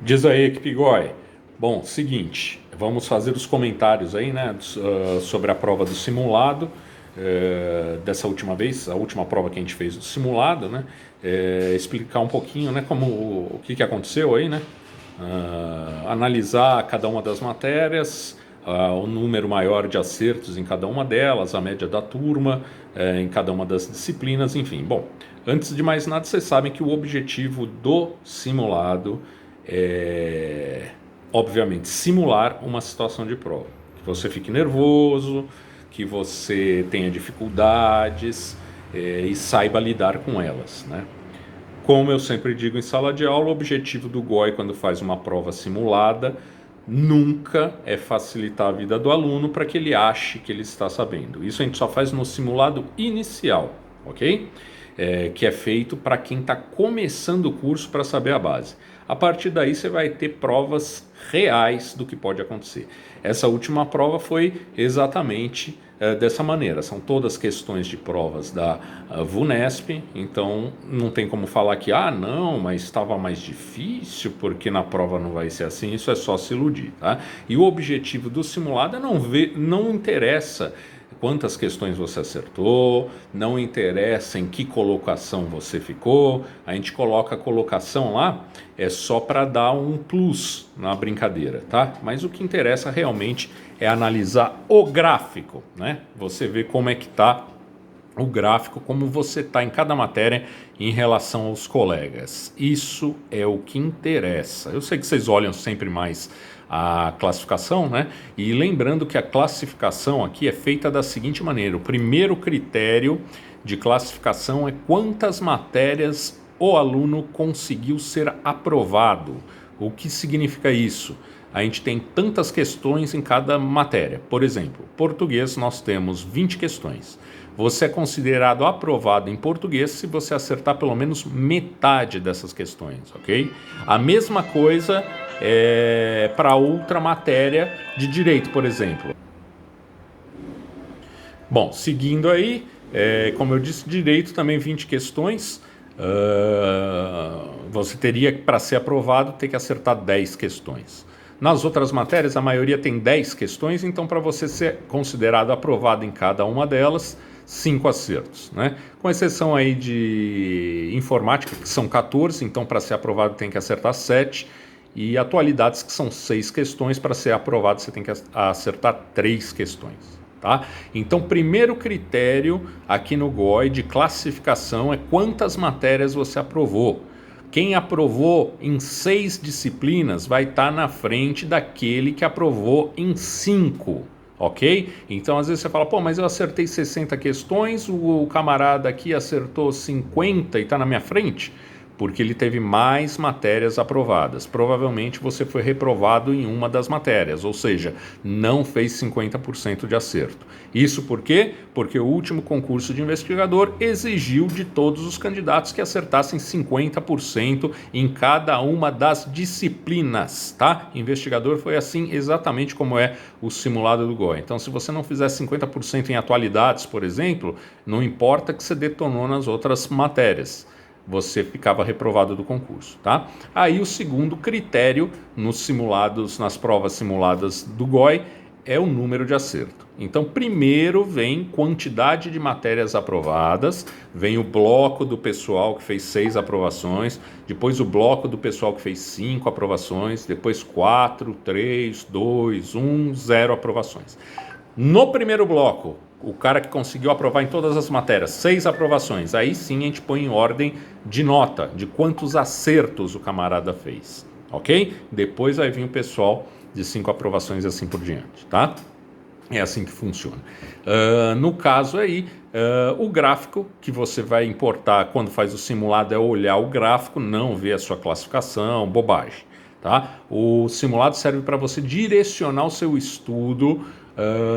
Diz aí, equipe Goi. Bom, seguinte, vamos fazer os comentários aí, né, sobre a prova do simulado, dessa última vez, a última prova que a gente fez do simulado, né, explicar um pouquinho, né, o que aconteceu aí, né, analisar cada uma das matérias, o número maior de acertos em cada uma delas, a média da turma, em cada uma das disciplinas, enfim. Bom, antes de mais nada, vocês sabem que o objetivo do simulado é, obviamente, simular uma situação de prova. Que você fique nervoso, que você tenha dificuldades e saiba lidar com elas, né? Como eu sempre digo em sala de aula, o objetivo do GOI quando faz uma prova simulada nunca é facilitar a vida do aluno para que ele ache que ele está sabendo. Isso a gente só faz no simulado inicial, ok? Que é feito para quem está começando o curso para saber a base. A partir daí você vai ter provas reais do que pode acontecer. Essa última prova foi exatamente dessa maneira. São todas questões de provas da VUNESP, então não tem como falar que, não, mas estava mais difícil porque na prova não vai ser assim, isso é só se iludir, tá? E o objetivo do simulado é não interessa quantas questões você acertou, não interessa em que colocação você ficou, a gente coloca a colocação lá só para dar um plus na brincadeira, tá? Mas o que interessa realmente é analisar o gráfico, né? Você vê como é que tá o gráfico, como você está em cada matéria em relação aos colegas. Isso é o que interessa. Eu sei que vocês olham sempre mais a classificação, né? E lembrando que a classificação aqui é feita da seguinte maneira: o primeiro critério de classificação é quantas matérias o aluno conseguiu ser aprovado. O que significa isso? A gente tem tantas questões em cada matéria. Por exemplo, português nós temos 20 questões. Você é considerado aprovado em português se você acertar pelo menos metade dessas questões, ok? A mesma coisa para outra matéria de direito, por exemplo. Bom, seguindo aí, como eu disse, direito também 20 questões. Você teria, para ser aprovado, ter que acertar 10 questões. Nas outras matérias, a maioria tem 10 questões, então para você ser considerado aprovado em cada uma delas, 5 acertos, né? Com exceção aí de informática, que são 14, então para ser aprovado tem que acertar 7, e atualidades, que são 6 questões, para ser aprovado você tem que acertar 3 questões. Tá? Então, primeiro critério aqui no GOI de classificação é quantas matérias você aprovou. Quem aprovou em 6 disciplinas vai estar na frente daquele que aprovou em 5, ok? Então, às vezes você fala, mas eu acertei 60 questões, o camarada aqui acertou 50 e está na minha frente, porque ele teve mais matérias aprovadas. Provavelmente você foi reprovado em uma das matérias, ou seja, não fez 50% de acerto. Isso por quê? Porque o último concurso de investigador exigiu de todos os candidatos que acertassem 50% em cada uma das disciplinas, tá? Investigador foi assim exatamente como é o simulado do GOI. Então, se você não fizer 50% em atualidades, por exemplo, não importa que você detonou nas outras matérias, você ficava reprovado do concurso, tá? Aí o segundo critério nas provas simuladas do GOI é o número de acerto. Então, primeiro vem quantidade de matérias aprovadas, vem o bloco do pessoal que fez 6 aprovações, depois o bloco do pessoal que fez 5 aprovações, depois 4, 3, 2, 1, 0 aprovações. No primeiro bloco, o cara que conseguiu aprovar em todas as matérias, 6 aprovações, aí sim a gente põe em ordem de nota, de quantos acertos o camarada fez, ok? Depois vai vir o pessoal de 5 aprovações e assim por diante, tá? É assim que funciona. No caso aí, o gráfico que você vai importar quando faz o simulado é olhar o gráfico, não ver a sua classificação, bobagem, tá? O simulado serve para você direcionar o seu estudo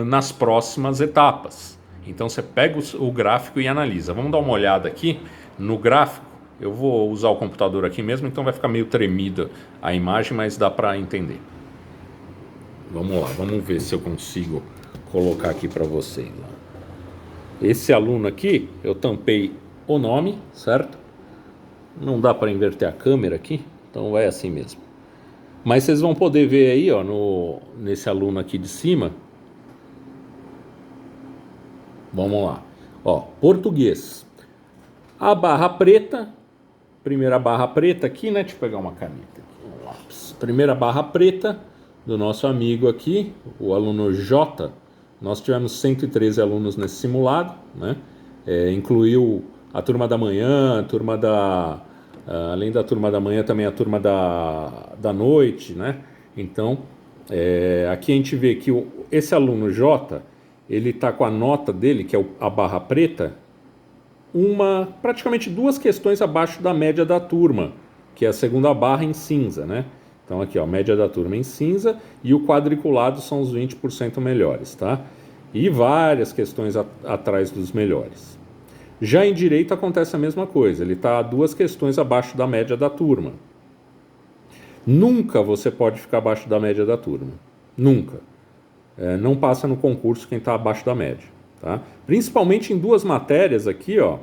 nas próximas etapas. Então você pega o gráfico e analisa. Vamos dar uma olhada aqui no gráfico. Eu vou usar o computador aqui mesmo, então vai ficar meio tremida a imagem, mas dá para entender. Vamos lá, vamos ver se eu consigo colocar aqui para vocês. Esse aluno aqui, eu tampei o nome, certo? Não dá para inverter a câmera aqui, então vai assim mesmo. Mas vocês vão poder ver aí, ó, nesse aluno aqui de cima. Vamos lá. Ó, português. A barra preta, primeira barra preta aqui, né? Deixa eu pegar uma caneta aqui, um lápis. Primeira barra preta do nosso amigo aqui, o aluno J. Nós tivemos 113 alunos nesse simulado, né? Incluiu a turma da manhã, a turma da... além da turma da manhã, também a turma da noite, né? Então, aqui a gente vê que esse aluno J, ele está com a nota dele, que é a barra preta, praticamente 2 questões abaixo da média da turma, que é a segunda barra em cinza, né? Então aqui, ó, média da turma em cinza e o quadriculado são os 20% melhores, tá? E várias questões atrás dos melhores. Já em direito acontece a mesma coisa, ele está 2 questões abaixo da média da turma. Nunca você pode ficar abaixo da média da turma, nunca. Não passa no concurso quem está abaixo da média, tá? Principalmente em 2 matérias aqui, ó,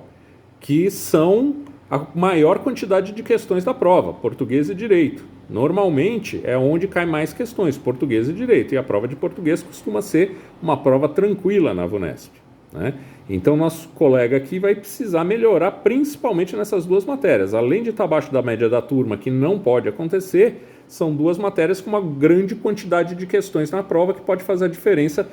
que são a maior quantidade de questões da prova, português e direito. Normalmente é onde cai mais questões, português e direito, e a prova de português costuma ser uma prova tranquila na VUNESP, né? Então nosso colega aqui vai precisar melhorar principalmente nessas 2 matérias. Além de estar abaixo da média da turma, que não pode acontecer, são 2 matérias com uma grande quantidade de questões na prova que pode fazer a diferença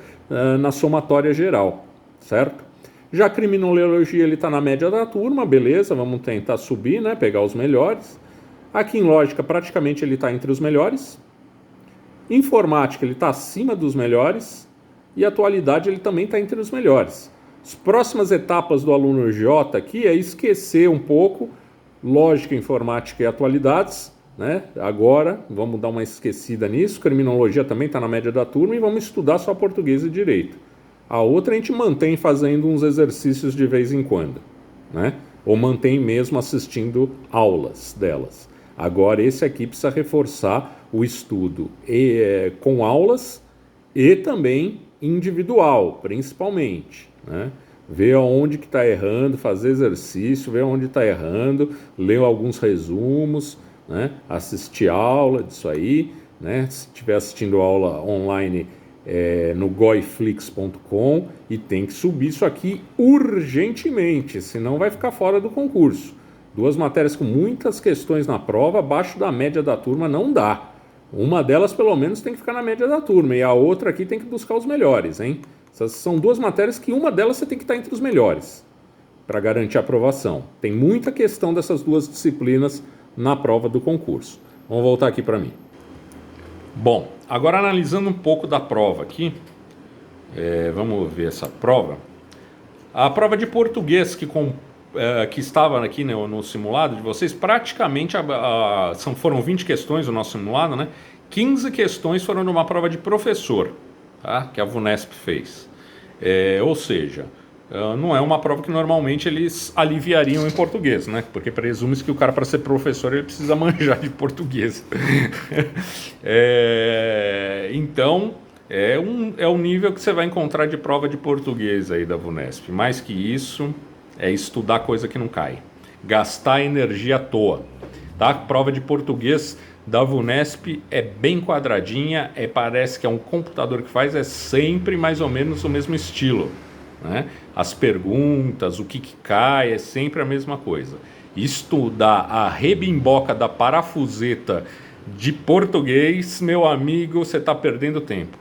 na somatória geral, certo? Já a criminologia ele está na média da turma, beleza, vamos tentar subir, né, pegar os melhores. Aqui em lógica praticamente ele está entre os melhores. Informática ele está acima dos melhores. E atualidade ele também está entre os melhores. As próximas etapas do aluno J aqui é esquecer um pouco lógica, informática e atualidades, né? Agora vamos dar uma esquecida nisso. Criminologia também está na média da turma e vamos estudar só português e direito. A outra a gente mantém fazendo uns exercícios de vez em quando, né? Ou mantém mesmo assistindo aulas delas. Agora esse aqui precisa reforçar o estudo com aulas e também individual, principalmente, né? Ver aonde que está errando, fazer exercício, ver onde está errando, ler alguns resumos, né? Assistir aula disso aí, né? Se estiver assistindo aula online no goiflix.com, e tem que subir isso aqui urgentemente, senão vai ficar fora do concurso. 2 matérias com muitas questões na prova, abaixo da média da turma não dá. Uma delas pelo menos tem que ficar na média da turma e a outra aqui tem que buscar os melhores, hein? Essas são 2 matérias que uma delas você tem que estar entre os melhores para garantir a aprovação. Tem muita questão dessas 2 disciplinas na prova do concurso. Vamos voltar aqui para mim. Bom, agora analisando um pouco da prova aqui, vamos ver essa prova. A prova de português que estava aqui no simulado de vocês, praticamente foram 20 questões no nosso simulado, né? 15 questões foram numa prova de professor, tá? Que a VUNESP fez. Ou seja, não é uma prova que normalmente eles aliviariam em português, né? Porque presume-se que o cara, para ser professor, ele precisa manjar de português. Então, é o nível que você vai encontrar de prova de português aí da VUNESP. Mais que isso, é estudar coisa que não cai. Gastar energia à toa. Tá? A prova de português da VUNESP é bem quadradinha, parece que é um computador que faz, é sempre mais ou menos o mesmo estilo, né? As perguntas, o que cai, é sempre a mesma coisa. Estudar a rebimboca da parafuseta de português, meu amigo, você está perdendo tempo.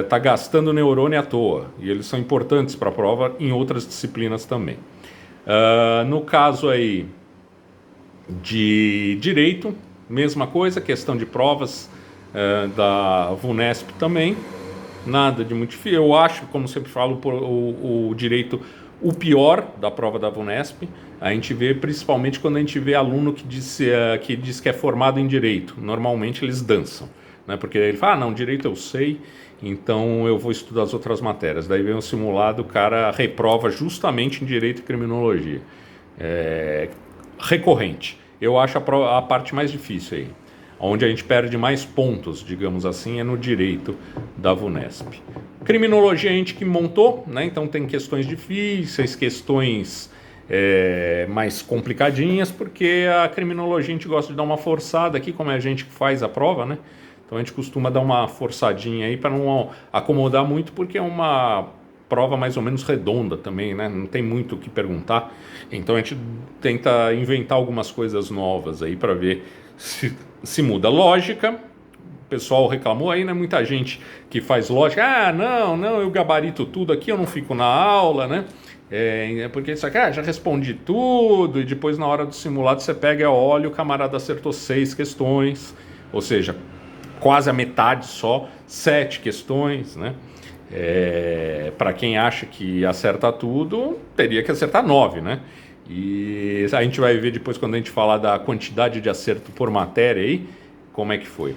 Está gastando neurônio à toa. E eles são importantes para a prova em outras disciplinas também. No caso aí de direito, mesma coisa, questão de provas da VUNESP também. Nada de muito difícil. Eu acho, como sempre falo, o direito o pior da prova da VUNESP. A gente vê principalmente quando a gente vê aluno que diz que é formado em direito. Normalmente eles dançam, né? Porque ele fala, não, direito eu sei, então eu vou estudar as outras matérias. Daí vem um simulado, o cara reprova justamente em direito e criminologia. Recorrente. Eu acho a parte mais difícil aí. Onde a gente perde mais pontos, digamos assim, é no direito da VUNESP. Criminologia a gente que montou, né? Então tem questões difíceis, questões mais complicadinhas, porque a criminologia a gente gosta de dar uma forçada aqui, como é a gente que faz a prova, né? Então a gente costuma dar uma forçadinha aí para não acomodar muito, porque é uma prova mais ou menos redonda também, né? Não tem muito o que perguntar. Então a gente tenta inventar algumas coisas novas aí para ver se muda. Lógica, o pessoal reclamou aí, né? Muita gente que faz lógica, não, eu gabarito tudo aqui, eu não fico na aula, né? Porque isso aqui, já respondi tudo, e depois na hora do simulado você pega e olha, o camarada acertou 6 questões, ou seja, quase a metade só, 7 questões, né? Para quem acha que acerta tudo, teria que acertar 9, né? E a gente vai ver depois, quando a gente falar da quantidade de acerto por matéria aí, como é que foi.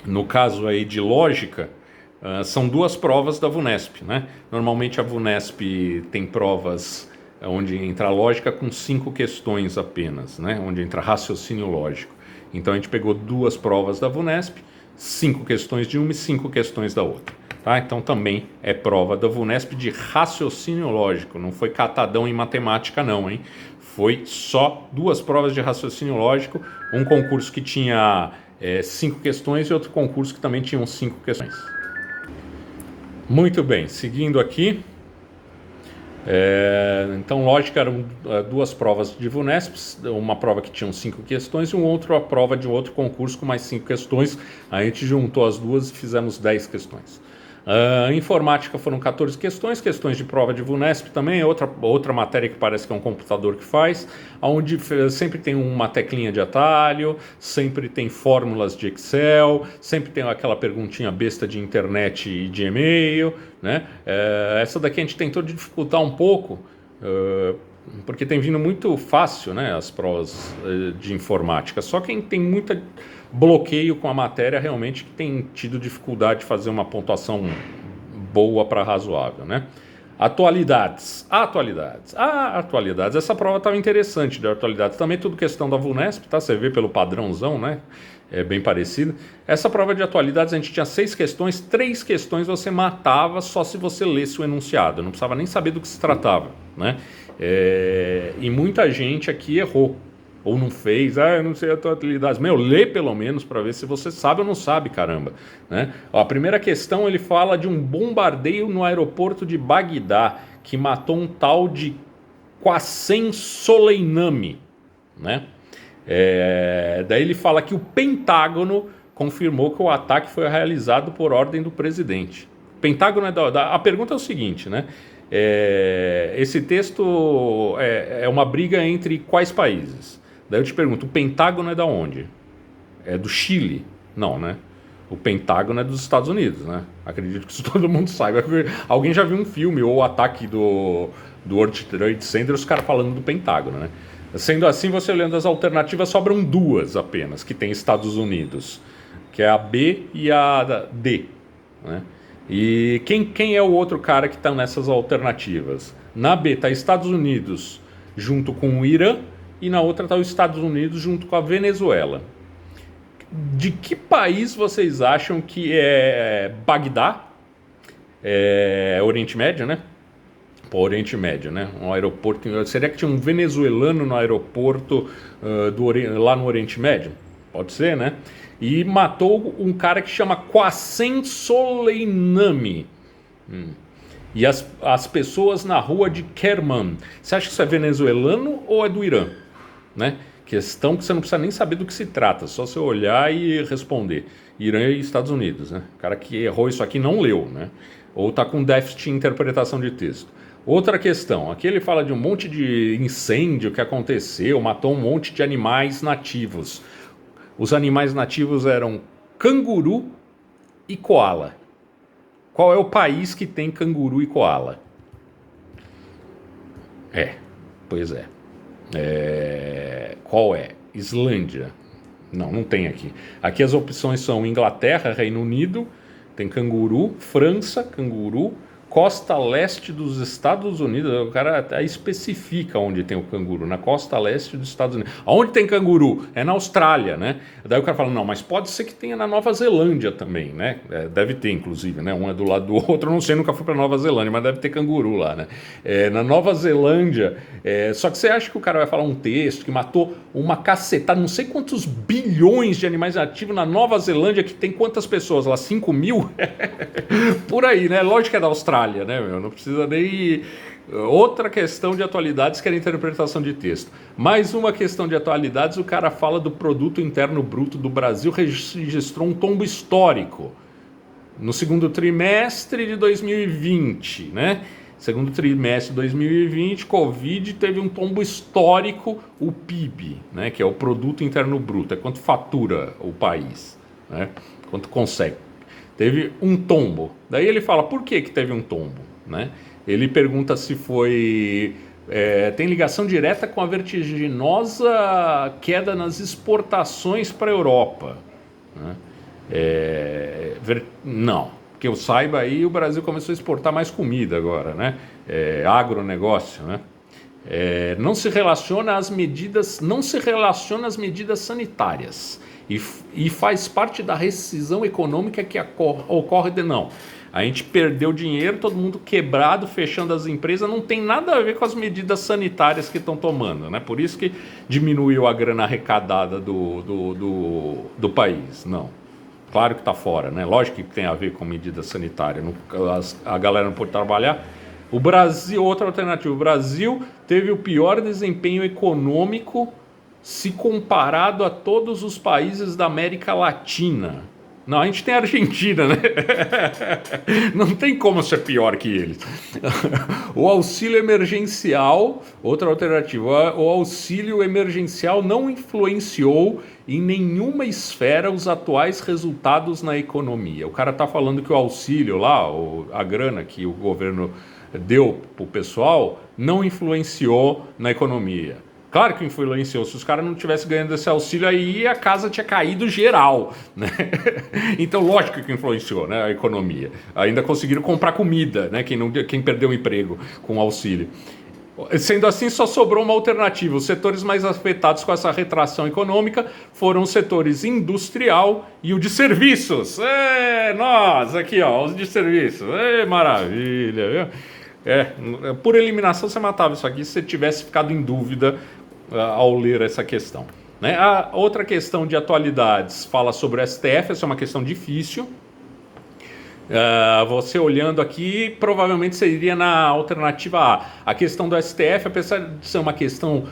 No caso aí de lógica, são 2 provas da VUNESP, né? Normalmente a VUNESP tem provas onde entra lógica com 5 questões apenas, né? Onde entra raciocínio lógico. Então a gente pegou 2 provas da VUNESP, 5 questões de uma e 5 questões da outra. Tá? Então também é prova da VUNESP de raciocínio lógico, não foi catadão em matemática não, hein? Foi só 2 provas de raciocínio lógico, um concurso que tinha 5 questões e outro concurso que também tinha 5 questões. Muito bem, seguindo aqui, então lógica eram 2 provas de VUNESP, uma prova que tinha 5 questões e a prova de outro concurso com mais 5 questões. A gente juntou as duas e fizemos 10 questões. Informática foram 14 questões de prova de VUNESP também, outra matéria que parece que é um computador que faz, onde sempre tem uma teclinha de atalho, sempre tem fórmulas de Excel, sempre tem aquela perguntinha besta de internet e de e-mail, né? Essa daqui a gente tentou dificultar um pouco, porque tem vindo muito fácil, né, as provas de informática. Só quem tem muito bloqueio com a matéria realmente que tem tido dificuldade de fazer uma pontuação boa para razoável, né? Atualidades. Essa prova estava interessante de atualidades. Também tudo questão da VUNESP, tá? Você vê pelo padrãozão, né? É bem parecido. Essa prova de atualidades a gente tinha 6 questões, 3 questões você matava só se você lesse o enunciado. Não precisava nem saber do que se tratava, né? E muita gente aqui errou. Ou não fez, eu não sei a atualidade. Lê pelo menos para ver se você sabe ou não sabe, caramba, né? A primeira questão, ele fala de um bombardeio no aeroporto de Bagdá, que matou um tal de Qassem Soleimani, né? Daí ele fala que o Pentágono confirmou que o ataque foi realizado por ordem do presidente. O Pentágono a pergunta é o seguinte, né? Esse texto é uma briga entre quais países? Daí eu te pergunto, o Pentágono é da onde? É do Chile? Não, né? O Pentágono é dos Estados Unidos, né? Acredito que isso todo mundo saiba. Alguém já viu um filme ou o ataque do World Trade Center, os caras falando do Pentágono, né? Sendo assim, você olhando as alternativas, sobram 2 apenas, que tem Estados Unidos, que é a B e a D, né? E quem é o outro cara que está nessas alternativas? Na B está Estados Unidos junto com o Irã, e na outra está os Estados Unidos junto com a Venezuela. De que país vocês acham que é Bagdá? Oriente Médio, né? Oriente Médio, né? Um aeroporto. Seria que tinha um venezuelano no aeroporto lá no Oriente Médio? Pode ser, né? E matou um cara que chama Qassem Soleimani. E as pessoas na rua de Kerman. Você acha que isso é venezuelano ou é do Irã? Né? Questão que você não precisa nem saber do que se trata, só você olhar e responder. Irã e Estados Unidos, né? O cara que errou isso aqui não leu, né? Ou está com déficit de interpretação de texto. Outra questão, aqui ele fala de um monte de incêndio que aconteceu, matou um monte de animais nativos. Os animais nativos eram canguru e coala. Qual é o país que tem canguru e coala? Pois é. Qual é? Islândia. Não tem aqui. Aqui as opções são Inglaterra, Reino Unido, tem canguru, França, canguru, costa leste dos Estados Unidos. O cara até especifica onde tem o canguru, na costa leste dos Estados Unidos. Aonde tem canguru? É na Austrália, né? Daí o cara fala, não, mas pode ser que tenha na Nova Zelândia também, né? Deve ter, inclusive, né? Um é do lado do outro, eu não sei, nunca fui para Nova Zelândia, mas deve ter canguru lá, né? Na Nova Zelândia, só que você acha que o cara vai falar um texto que matou uma cacetada, não sei quantos bilhões de animais nativos na Nova Zelândia, que tem quantas pessoas lá? 5 mil? Por aí, né? Lógico que é da Austrália, né, meu? Não precisa nem... Outra questão de atualidades que era a interpretação de texto. Mais uma questão de atualidades, o cara fala do produto interno bruto do Brasil, registrou um tombo histórico no segundo trimestre de 2020, né? Segundo trimestre de 2020, Covid teve um tombo histórico, o PIB, né? Que é o produto interno bruto, é quanto fatura o país, né? Quanto consegue. Teve um tombo. Daí ele fala, por que teve um tombo? Né? Ele pergunta se foi... tem ligação direta com a vertiginosa queda nas exportações para a Europa. Né? Não. Que eu saiba aí, o Brasil começou a exportar mais comida agora, né? Agronegócio, né? Não se relaciona às medidas sanitárias. E faz parte da rescisão econômica que ocorre de não. A gente perdeu dinheiro, todo mundo quebrado, fechando as empresas, não tem nada a ver com as medidas sanitárias que estão tomando, né? Por isso que diminuiu a grana arrecadada do país, não. Claro que está fora, né? Lógico que tem a ver com medida sanitária, a galera não pode trabalhar. O Brasil, outra alternativa, o Brasil teve o pior desempenho econômico se comparado a todos os países da América Latina. Não, a gente tem a Argentina, né? Não tem como ser pior que eles. O auxílio emergencial, outra alternativa, o auxílio emergencial não influenciou em nenhuma esfera os atuais resultados na economia. O cara tá falando que o auxílio lá, a grana que o governo deu pro pessoal, não influenciou na economia. Claro que influenciou. Se os caras não tivessem ganhando esse auxílio, aí a casa tinha caído geral, né? Então, lógico que influenciou, né, a economia. Ainda conseguiram comprar comida, né? Quem perdeu o emprego com o auxílio. Sendo assim, só sobrou uma alternativa. Os setores mais afetados com essa retração econômica foram os setores industrial e o de serviços. Nós aqui, ó, os de serviços. Maravilha, viu? Por eliminação você matava isso aqui se você tivesse ficado em dúvida ao ler essa questão, né? A outra questão de atualidades fala sobre o STF, essa é uma questão difícil. Você olhando aqui, provavelmente seria na alternativa A. A questão do STF, apesar de ser uma questão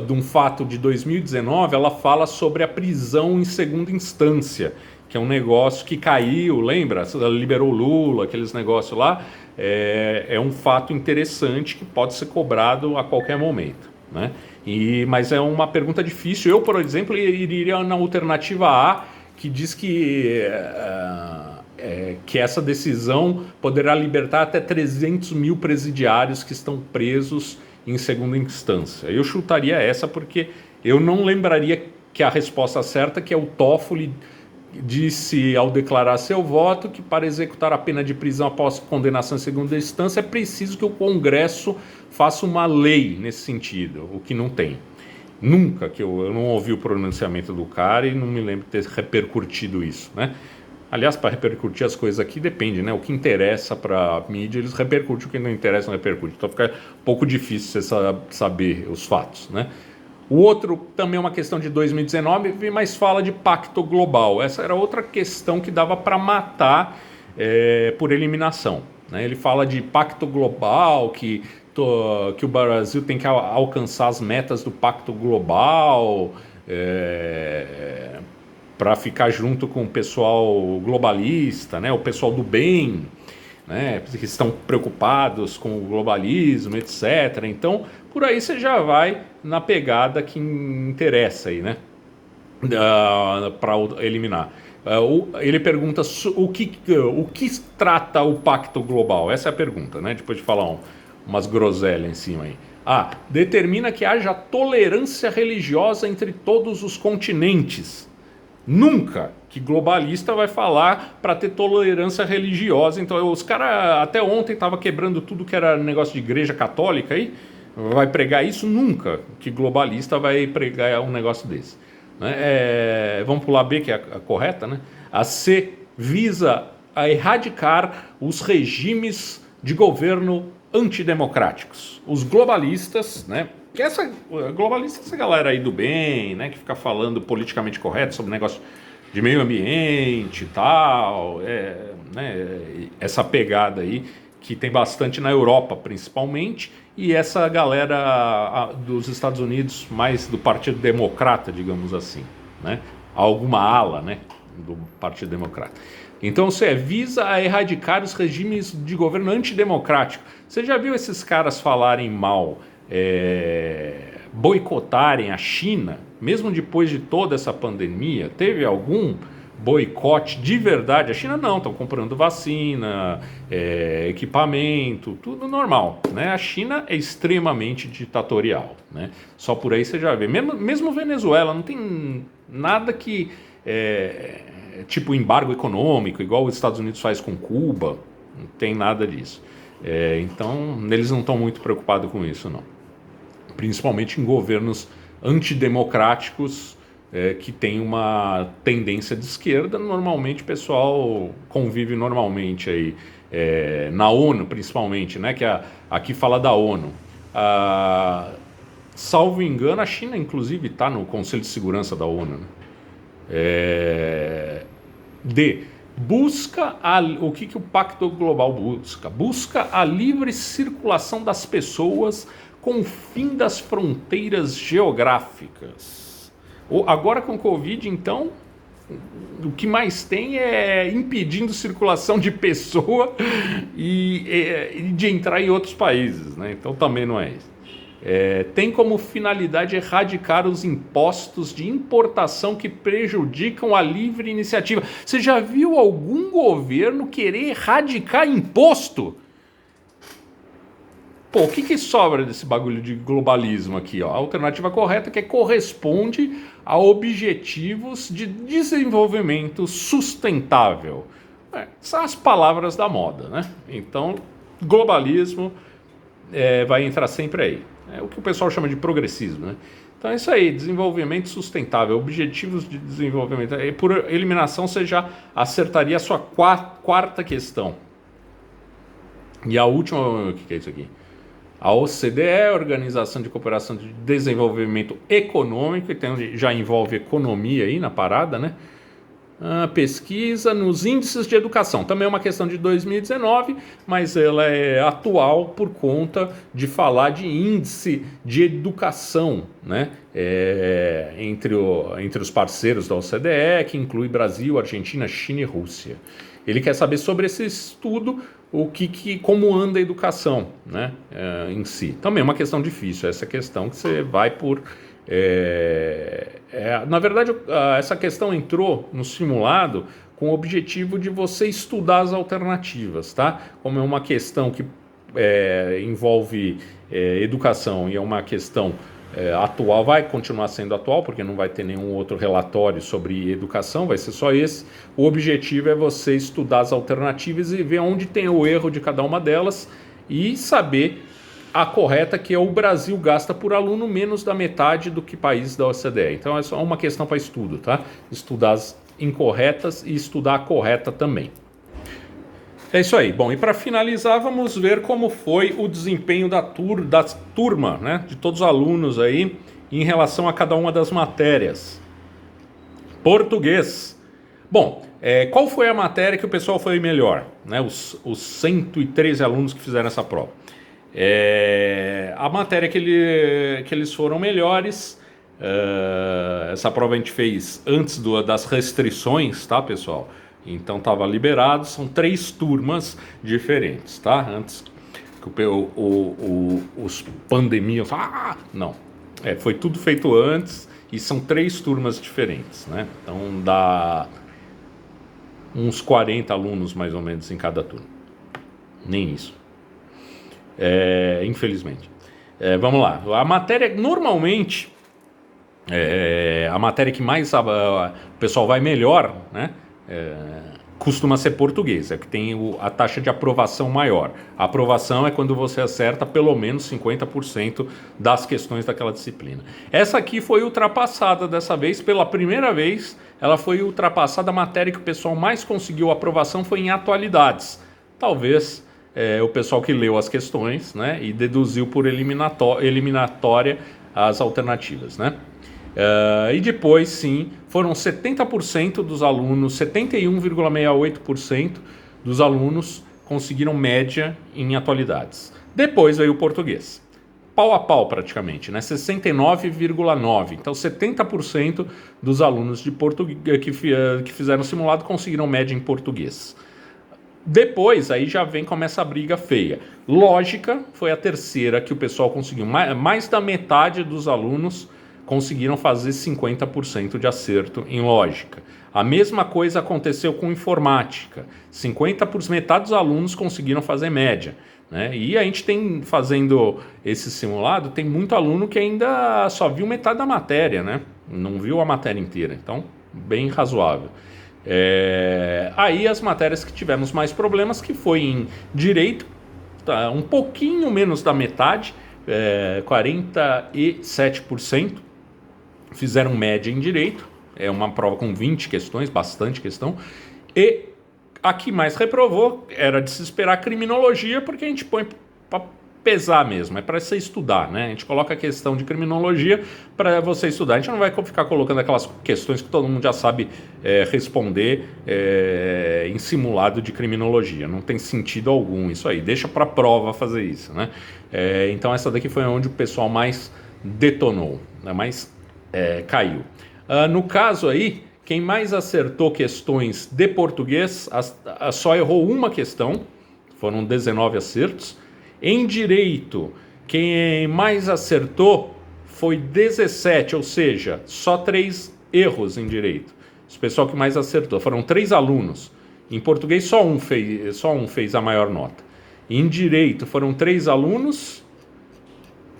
de um fato de 2019, ela fala sobre a prisão em segunda instância, que é um negócio que caiu, lembra? Liberou Lula, aqueles negócios lá. É um fato interessante que pode ser cobrado a qualquer momento, né? Mas é uma pergunta difícil. Eu, por exemplo, iria na alternativa A, que diz que essa decisão poderá libertar até 300 mil presidiários que estão presos em segunda instância. Eu chutaria essa porque eu não lembraria que a resposta certa, que é o Toffoli, disse ao declarar seu voto que para executar a pena de prisão após condenação em segunda instância é preciso que o Congresso faça uma lei nesse sentido, o que não tem. Nunca que eu não ouvi o pronunciamento do cara e não me lembro de ter repercutido isso, né? Aliás, para repercutir as coisas aqui depende, né? O que interessa para a mídia, eles repercutem, o que não interessa não repercute. Então fica um pouco difícil você saber os fatos, né? O outro também é uma questão de 2019, mas fala de pacto global. Essa era outra questão que dava para matar por eliminação, né? Ele fala de pacto global, que o Brasil tem que alcançar as metas do pacto global para ficar junto com o pessoal globalista, né? O pessoal do bem, né? Que estão preocupados com o globalismo, etc. Então, por aí você já vai na pegada que interessa aí, né? Para eliminar. Ele pergunta o que trata o pacto global? Essa é a pergunta, né? Depois de falar umas groselhas em cima aí. Determina que haja tolerância religiosa entre todos os continentes. Nunca que globalista vai falar para ter tolerância religiosa. Então, os caras até ontem estavam quebrando tudo que era negócio de igreja católica aí. Vai pregar isso? Nunca que globalista vai pregar um negócio desse. Né? Vamos pular B, que é a correta, né? A C visa a erradicar os regimes de governo antidemocráticos. Os globalistas, né? Que globalista é essa galera aí do bem, né? Que fica falando politicamente correto sobre negócio de meio ambiente e tal, né? Essa pegada aí que tem bastante na Europa, principalmente, e essa galera dos Estados Unidos, mais do Partido Democrata, digamos assim, né? Alguma ala, né? Do Partido Democrata. Então você visa a erradicar os regimes de governo antidemocrático. Você já viu esses caras falarem mal, boicotarem a China, mesmo depois de toda essa pandemia? Teve algum boicote de verdade? A China não, estão comprando vacina, equipamento, tudo normal, né? A China é extremamente ditatorial, né? Só por aí você já vê. Mesmo Venezuela não tem nada que... tipo embargo econômico, igual os Estados Unidos faz com Cuba, não tem nada disso. Então, eles não estão muito preocupados com isso, não. Principalmente em governos antidemocráticos que tem uma tendência de esquerda. Normalmente o pessoal convive normalmente aí, na ONU, principalmente, né? Que aqui fala da ONU. Salvo engano, a China, inclusive, está no Conselho de Segurança da ONU, né? D. Busca o que o Pacto Global busca? Busca a livre circulação das pessoas com o fim das fronteiras geográficas. Agora com o Covid, então, o que mais tem é impedindo circulação de pessoa e de entrar em outros países, né? Então também não é isso. Tem como finalidade erradicar os impostos de importação que prejudicam a livre iniciativa. Você já viu algum governo querer erradicar imposto? Pô, o que sobra desse bagulho de globalismo aqui? Ó? A alternativa correta que corresponde a objetivos de desenvolvimento sustentável. São as palavras da moda, né? Então, globalismo vai entrar sempre aí. É o que o pessoal chama de progressismo, né? Então é isso aí, desenvolvimento sustentável, objetivos de desenvolvimento. E por eliminação você já acertaria a sua quarta questão. E a última, o que é isso aqui? A OCDE, Organização de Cooperação de Desenvolvimento Econômico, então já envolve economia aí na parada, né? Pesquisa nos índices de educação. Também é uma questão de 2019, mas ela é atual por conta de falar de índice de educação, né? Entre os parceiros da OCDE, que inclui Brasil, Argentina, China e Rússia. Ele quer saber sobre esse estudo, como anda a educação, né? Em si. Também é uma questão difícil, essa questão que você vai por... na verdade, essa questão entrou no simulado com o objetivo de você estudar as alternativas, tá? Como é uma questão que envolve educação e é uma questão atual, vai continuar sendo atual, porque não vai ter nenhum outro relatório sobre educação, vai ser só esse. O objetivo é você estudar as alternativas e ver onde tem o erro de cada uma delas e saber a correta, que é o Brasil gasta por aluno menos da metade do que países da OCDE. Então é só uma questão para estudo, tá? Estudar as incorretas e estudar a correta também. É isso aí. Bom, e para finalizar, vamos ver como foi o desempenho da turma, né? De todos os alunos aí, em relação a cada uma das matérias. Português. Bom, qual foi a matéria que o pessoal foi melhor? Né? Os 113 alunos que fizeram essa prova. A matéria que eles foram melhores, essa prova a gente fez antes das restrições, tá, pessoal? Então estava liberado, são 3 turmas diferentes, tá? Antes que os pandemias... não, foi tudo feito antes e são 3 turmas diferentes, né? Então dá uns 40 alunos mais ou menos em cada turma, nem isso. Infelizmente. Vamos lá. A matéria, normalmente, A matéria que mais o pessoal vai melhor, né? Costuma ser português, é que tem a taxa de aprovação maior. A aprovação é quando você acerta pelo menos 50% das questões daquela disciplina. Essa aqui foi ultrapassada dessa vez, pela primeira vez, ela foi ultrapassada. A matéria que o pessoal mais conseguiu aprovação foi em atualidades. Talvez o pessoal que leu as questões, né, e deduziu por eliminatória as alternativas, né? E depois, sim, foram 70% dos alunos, 71,68% dos alunos conseguiram média em atualidades. Depois veio o português, pau a pau praticamente, né? 69,9%. Então 70% dos alunos de que fizeram simulado conseguiram média em português. Depois, aí já começa a briga feia. Lógica foi a terceira que o pessoal conseguiu. Mais da metade dos alunos conseguiram fazer 50% de acerto em lógica. A mesma coisa aconteceu com informática. 50%, metade dos alunos conseguiram fazer média, né? E a gente tem, fazendo esse simulado, tem muito aluno que ainda só viu metade da matéria, né? Não viu a matéria inteira. Então, bem razoável. Aí as matérias que tivemos mais problemas, que foi em direito, tá, um pouquinho menos da metade, 47%. Fizeram média em direito, é uma prova com 20 questões, bastante questão, e a que mais reprovou era de se esperar criminologia, porque a gente põe para pesar mesmo, é para você estudar, né? A gente coloca a questão de criminologia para você estudar, a gente não vai ficar colocando aquelas questões que todo mundo já sabe responder em simulado de criminologia, não tem sentido algum isso aí, deixa para a prova fazer isso, né? Então essa daqui foi onde o pessoal mais detonou, né? Caiu. No caso aí, quem mais acertou questões de português só errou uma questão, foram 19 acertos. Em direito, quem mais acertou foi 17, ou seja, só 3 erros em direito. O pessoal que mais acertou foram 3 alunos. Em português, só um fez a maior nota. Em direito, foram 3 alunos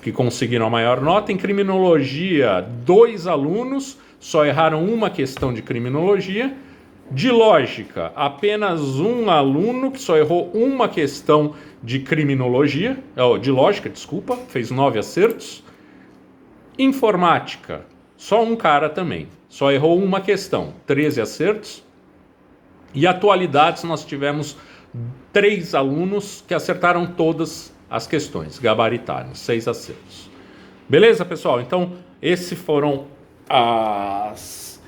que conseguiram a maior nota. Em criminologia, 2 alunos, só erraram uma questão de criminologia. De lógica, apenas um aluno que só errou uma questão de criminologia, de lógica, desculpa, fez 9 acertos. Informática, só um cara também, só errou uma questão, 13 acertos. E atualidades, nós tivemos 3 alunos que acertaram todas as questões, gabaritaram, 6 acertos. Beleza, pessoal? Então, esses foram as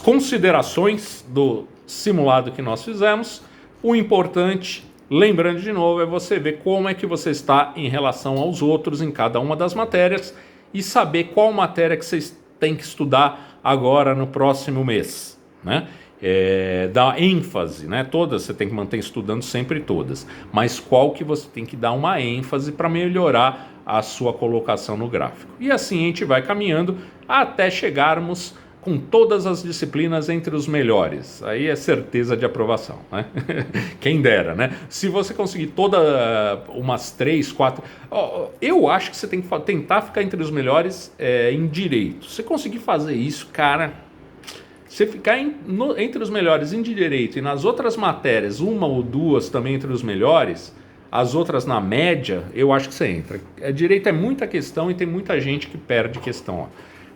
considerações do simulado que nós fizemos. O importante, lembrando de novo, é você ver como é que você está em relação aos outros em cada uma das matérias e saber qual matéria que vocês têm que estudar agora no próximo mês, né? Dar ênfase, né? Todas você tem que manter estudando sempre todas, mas qual que você tem que dar uma ênfase para melhorar a sua colocação no gráfico. E assim a gente vai caminhando até chegarmos com todas as disciplinas entre os melhores. Aí é certeza de aprovação, né? Quem dera, né? Se você conseguir umas 3, 4... eu acho que você tem que tentar ficar entre os melhores em direito. Se você conseguir fazer isso, cara... Se ficar entre os melhores em direito e nas outras matérias, 1 ou 2 também entre os melhores, as outras na média, eu acho que você entra. Direito é muita questão e tem muita gente que perde questão, ó,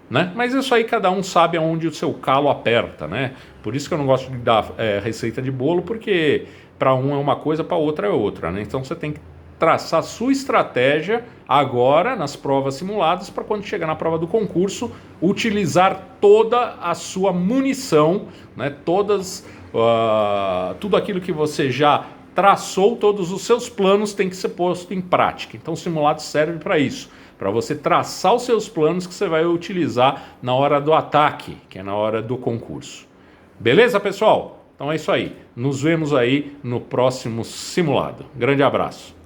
né? Mas isso aí cada um sabe aonde o seu calo aperta, né? Por isso que eu não gosto de dar receita de bolo, porque para um é uma coisa, para outra é outra, né? Então você tem que traçar a sua estratégia agora nas provas simuladas para quando chegar na prova do concurso utilizar toda a sua munição, né? Tudo aquilo que você já traçou, todos os seus planos têm que ser posto em prática. Então o simulado serve para isso, para você traçar os seus planos que você vai utilizar na hora do ataque, que é na hora do concurso. Beleza, pessoal? Então é isso aí. Nos vemos aí no próximo simulado. Grande abraço.